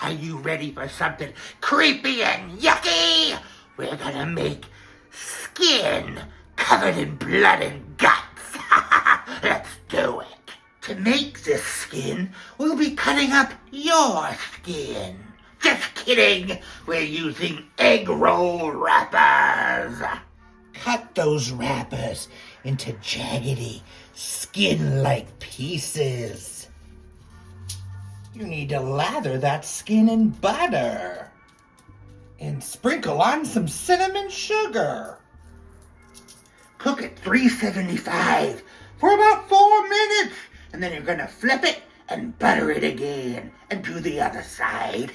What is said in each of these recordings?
Are you ready for something creepy and yucky? We're gonna make skin covered in blood and guts. Let's do it. To make this skin, we'll be cutting up your skin. Just kidding. We're using egg roll wrappers. Cut those wrappers into jaggedy, skin-like pieces. You need to lather that skin in butter and sprinkle on some cinnamon sugar. Cook at 375 for about 4 minutes, and then you're gonna flip it and butter it again and do the other side.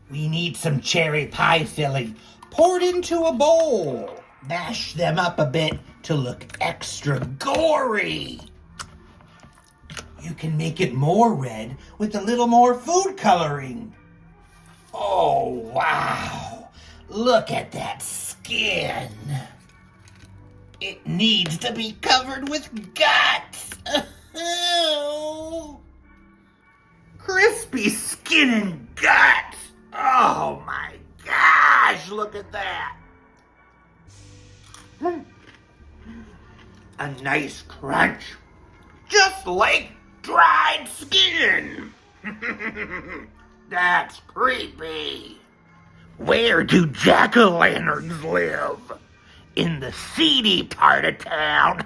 We need some cherry pie filling poured into a bowl. Mash them up a bit to look extra gory. You can make it more red with a little more food coloring. Oh, wow. Look at that skin. It needs to be covered with guts. Crispy skin and guts. Oh my gosh, look at that. A nice crunch, just like dried skin. That's creepy. Where do jack-o'-lanterns live? In the seedy part of town.